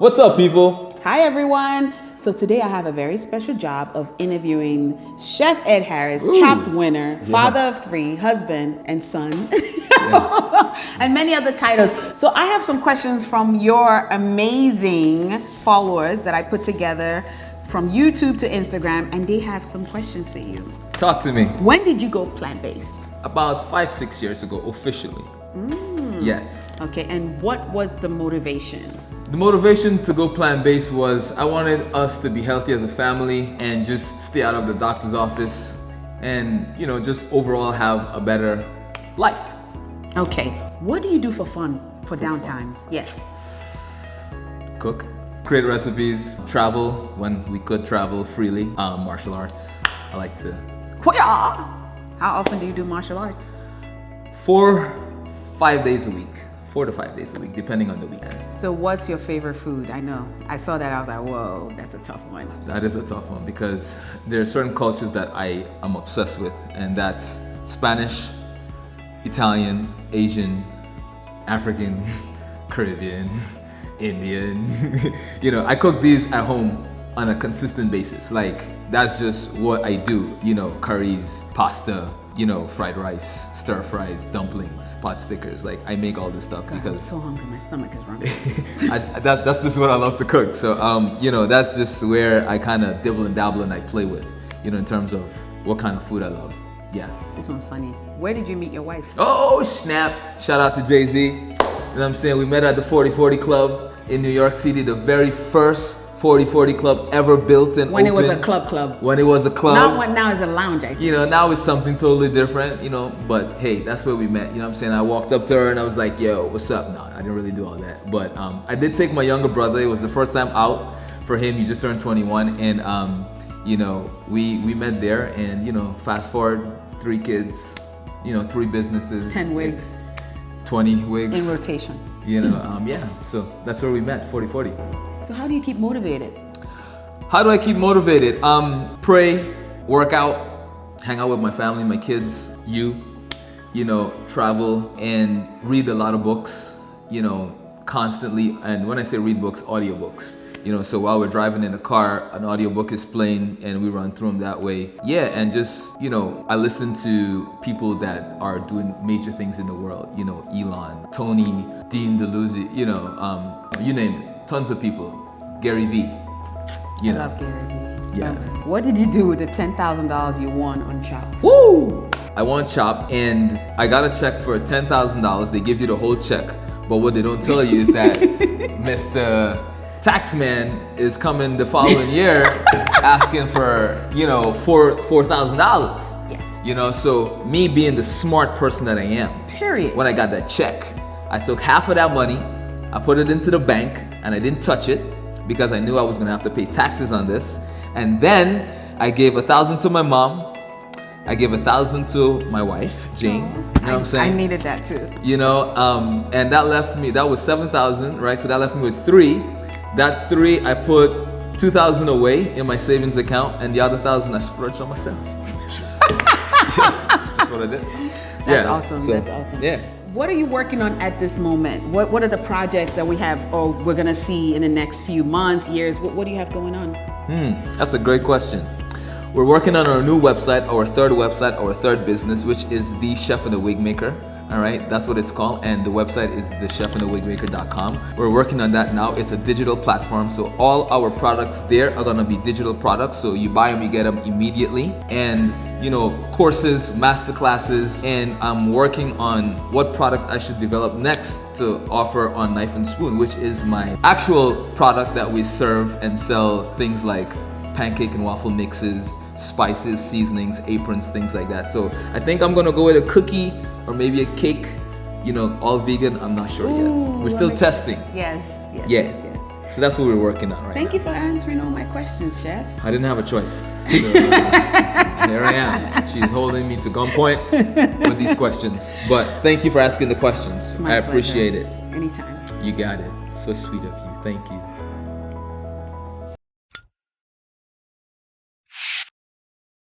What's up, people? Hi, everyone. So today I have a very special job of interviewing Chef Ed Harris, Chopped winner, father of 3, husband and son, and many other titles. So I have some questions from your amazing followers that I put together from YouTube to Instagram, and they have some questions for you. Talk to me. When did you go plant-based? About 5-6 years ago, officially. Yes. Okay, and what was the motivation? The motivation to go plant-based was I wanted us to be healthy as a family and just stay out of the doctor's office and, just overall have a better life. Okay, what do you do for fun, for downtime? Yes. Cook, create recipes, travel when we could travel freely, martial arts. I like to. How often do you do martial arts? 4-5 days a week. 4 to 5 days a week, depending on the weekend. So what's your favorite food? I know, I saw that, I was like, whoa, that's a tough one. That is a tough one because there are certain cultures that I am obsessed with, and that's Spanish, Italian, Asian, African, Caribbean, Indian. I cook these at home on a consistent basis. Like, that's just what I do. Curries, pasta, fried rice, stir fries, dumplings, pot stickers. Like, I make all this stuff because I'm so hungry, my stomach is running. that's just what I love to cook. So, that's just where I kind of dibble and dabble and I play with, in terms of what kind of food I love. Yeah. This one's funny. Where did you meet your wife? Oh, snap. Shout out to Jay-Z. You know what I'm saying? We met at the 4040 Club in New York City, the very first 4040 Club ever built and when opened. It was a club. When it was a club. Now it's a lounge, I think. Now it's something totally different, but hey, that's where we met. You know what I'm saying? I walked up to her and I was like, yo, what's up? No, I didn't really do all that. But I did take my younger brother. It was the first time out for him. He just turned 21. And, we met there and, fast forward, 3 kids, 3 businesses. 10 wigs. 20 wigs. In rotation. So that's where we met, 4040. So how do you keep motivated? How do I keep motivated? Pray, work out, hang out with my family, my kids, travel and read a lot of books, constantly. And when I say read books, audiobooks. So while we're driving in the car, an audiobook is playing and we run through them that way. Yeah, and just, I listen to people that are doing major things in the world. Elon, Tony, Dean DeLuise, you name it. Tons of people. Gary Vee. I love Gary Vee. Yeah. What did you do with the $10,000 you won on Chopped? Woo! I won Chopped and I got a check for $10,000. They give you the whole check. But what they don't tell you is that Mr. Taxman is coming the following year asking for, $4,000. Yes. So me being the smart person that I am. Period. When I got that check, I took half of that money, I put it into the bank, and I didn't touch it because I knew I was gonna have to pay taxes on this. And then I gave $1,000 to my mom. I gave $1,000 to my wife, Jane. You know what I'm saying? I needed that too. And that left me, that was $7,000, right? So that left me with 3. That 3, I put $2,000 away in my savings account, and the other $1,000 I splurged on myself. That's just what I did. That's awesome. That's awesome. Yeah. What are you working on at this moment? What are the projects that we have, or we're gonna see in the next few months, years? What do you have going on? That's a great question. We're working on our new website, our third business, which is The Chef and the Wig Maker. All right, that's what it's called, and the website is thechefandthewigmaker.com. We're working on that now. It's a digital platform, so all our products there are gonna be digital products. So you buy them, you get them immediately, and courses, masterclasses, and I'm working on what product I should develop next to offer on Knife and Spoon, which is my actual product that we serve and sell things like pancake and waffle mixes, spices, seasonings, aprons, things like that. So I think I'm gonna go with a cookie or maybe a cake, all vegan. I'm not sure yet. We're still testing. Yes. Yeah. So that's what we're working on right now. Thank you for answering all my questions, Chef. I didn't have a choice. So, here I am. She's holding me to gunpoint with these questions. But thank you for asking the questions. I appreciate it. Anytime. You got it. So sweet of you. Thank you.